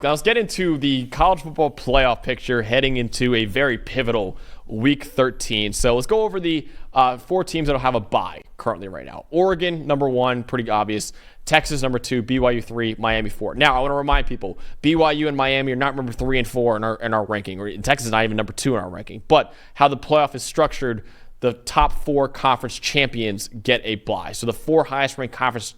Now let's get into the college football playoff picture heading into a very pivotal Week 13. So let's go over the 4 teams that will have a bye currently right now. Oregon, number 1, pretty obvious. Texas, number 2. BYU, 3. Miami, 4. Now, I want to remind people, BYU and Miami are not number 3 and 4 in our ranking. Or Texas is not even number 2 in our ranking. But how the playoff is structured, the top 4 conference champions get a bye. So the 4 highest-ranked conference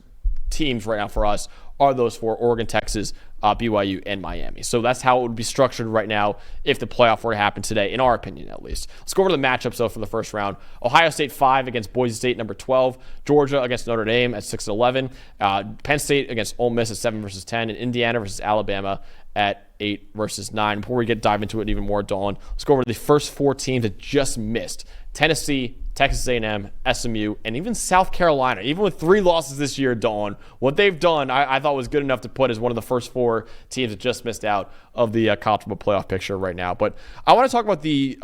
teams right now for us are those 4: Oregon, Texas, BYU, and Miami. So that's how it would be structured right now if the playoff were to happen today, in our opinion at least. Let's go over the matchups, though, for the first round. Ohio State 5 against Boise State, number 12. Georgia against Notre Dame at 6 and 11. Penn State against Ole Miss at 7 versus 10. And Indiana versus Alabama at 8 versus 9. Before we dive into it even more, Dalton, let's go over the first 4 teams that just missed. Tennessee, Texas A&M, SMU, and even South Carolina. Even with 3 losses this year, Dawn, what they've done I thought was good enough to put as one of the first 4 teams that just missed out of the college football playoff picture right now. But I want to talk about the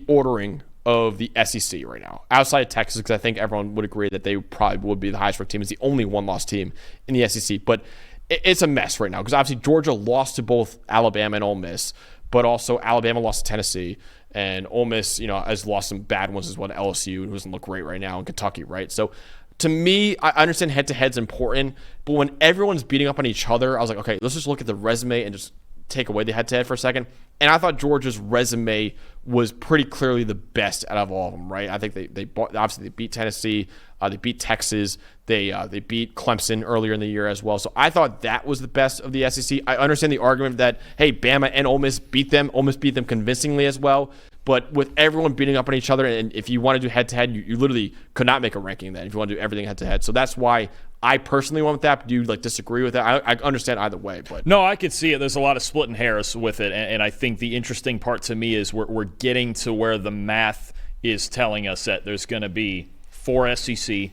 ordering of the SEC right now, outside of Texas, because I think everyone would agree that they probably would be the highest ranked team. It's the only one-loss team in the SEC. But it's a mess right now because obviously Georgia lost to both Alabama and Ole Miss, but also Alabama lost to Tennessee. And Ole Miss, has lost some bad ones as well to LSU, who doesn't look great right now, in Kentucky, right? So to me, I understand head-to-head's important, but when everyone's beating up on each other, I was like, okay, let's just look at the resume and just take away the head-to-head for a second. And I thought Georgia's resume was pretty clearly the best out of all of them, right? I think they obviously beat Tennessee, they beat Texas, they beat Clemson earlier in the year as well. So I thought that was the best of the SEC. I understand the argument that, hey, Bama and Ole Miss beat them. Ole Miss beat them convincingly as well. But with everyone beating up on each other, and if you want to do head-to-head, you literally could not make a ranking then if you want to do everything head-to-head. So that's why I personally went with that. Do you disagree with that? I understand either way. But no, I could see it. There's a lot of splitting hairs with it. And I think the interesting part to me is we're getting to where the math is telling us that there's going to be 4 SEC,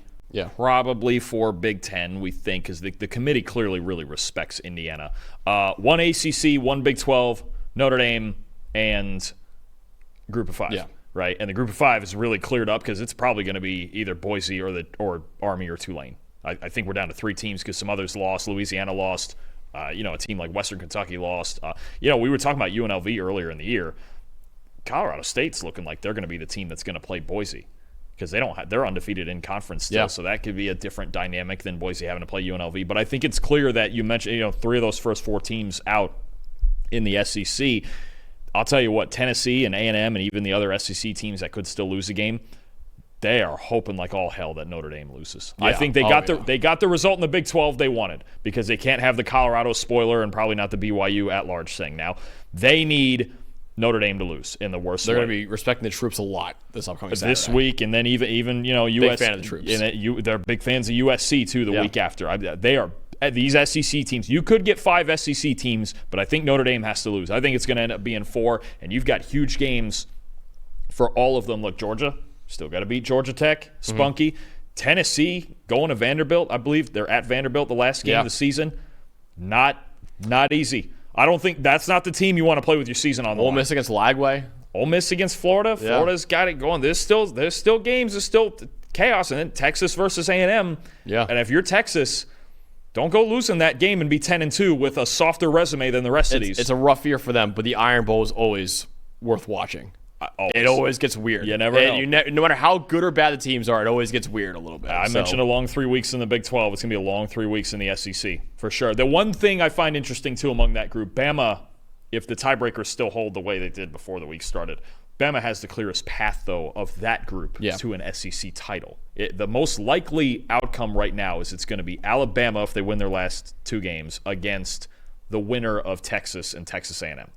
probably 4 Big Ten, we think, because the committee clearly really respects Indiana. 1 ACC, 1 Big 12, Notre Dame, and Group of 5, right? And the Group of 5 is really cleared up because it's probably going to be either Boise or Army or Tulane. I think we're down to 3 teams because some others lost. Louisiana lost. A team like Western Kentucky lost. We were talking about UNLV earlier in the year. Colorado State's looking like they're going to be the team that's going to play Boise because they're undefeated in conference still. So that could be a different dynamic than Boise having to play UNLV. But I think it's clear that you mentioned 3 of those first 4 teams out in the SEC. I'll tell you what, Tennessee and A&M and even the other SEC teams that could still lose a game, they are hoping like all hell that Notre Dame loses. I think they got the result in the Big 12 they wanted because they can't have the Colorado spoiler and probably not the BYU at-large thing. Now, they need Notre Dame to lose in the worst way. They're going to be respecting the troops a lot this upcoming Saturday. This week, and then even US. Big fan of the troops. And they're big fans of USC, too, the week after. They are these SEC teams. You could get 5 SEC teams, but I think Notre Dame has to lose. I think it's going to end up being 4, and you've got huge games for all of them. Look, Georgia, still got to beat Georgia Tech, spunky. Tennessee, going to Vanderbilt. I believe they're at Vanderbilt the last game of the season. Not easy. I don't think that's not the team you want to play with your season on the line. Ole Miss against Lagway. Ole Miss against Florida. Florida's got it going. There's still games. There's still chaos. And then Texas versus A&M. Yeah. And if you're Texas, don't go losing that game and be 10-2 with a softer resume than the rest of these. It's a rough year for them, but the Iron Bowl is always worth watching. It always gets weird. You never know. No matter how good or bad the teams are, it always gets weird a little bit. I mentioned a long 3 weeks in the Big 12. It's going to be a long 3 weeks in the SEC, for sure. The one thing I find interesting, too, among that group, Bama, if the tiebreakers still hold the way they did before the week started, Bama has the clearest path, though, of that group to an SEC title. The most likely outcome right now is it's going to be Alabama, if they win their last 2 games, against the winner of Texas and Texas A&M,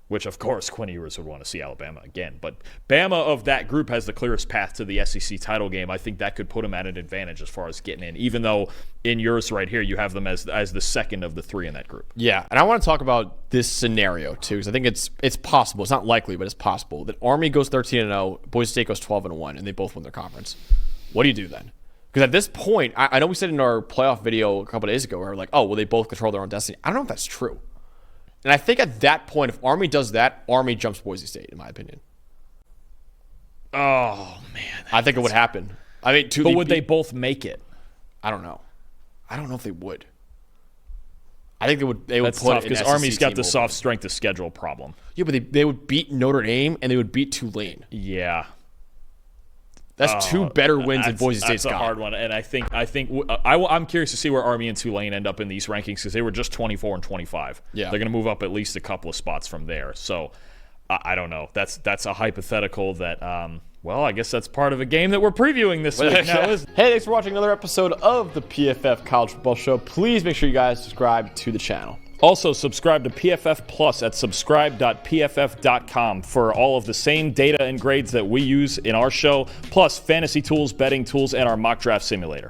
which, of course, Quinn Ewers would want to see Alabama again. But Bama of that group has the clearest path to the SEC title game. I think that could put them at an advantage as far as getting in, even though in yours right here you have them as the second of the 3 in that group. Yeah, and I want to talk about this scenario, too, because I think it's possible. It's not likely, but it's possible that Army goes 13-0, Boise State goes 12-1, and they both win their conference. What do you do then? Because at this point, I know we said in our playoff video a couple of days ago, where we're like, oh, well, they both control their own destiny. I don't know if that's true. And I think at that point, if Army does that, Army jumps Boise State, in my opinion. Oh, man. I think it would happen. I mean, but would they both make it? I don't know. I don't know if they would. I think they would That's put tough because an Army's SEC got team the over. soft strength of schedule problem. Yeah, but they would beat Notre Dame and they would beat Tulane. Yeah. That's two better wins than Boise State's That's got. a hard one, and I'm curious to see where Army and Tulane end up in these rankings because they were just 24 and 25. Yeah. They're going to move up at least a couple of spots from there. So I don't know. That's a hypothetical that, I guess that's part of a game that we're previewing this week now, isn't it? Hey, thanks for watching another episode of the PFF College Football Show. Please make sure you guys subscribe to the channel. Also, subscribe to PFF Plus at subscribe.pff.com for all of the same data and grades that we use in our show, plus fantasy tools, betting tools, and our mock draft simulator.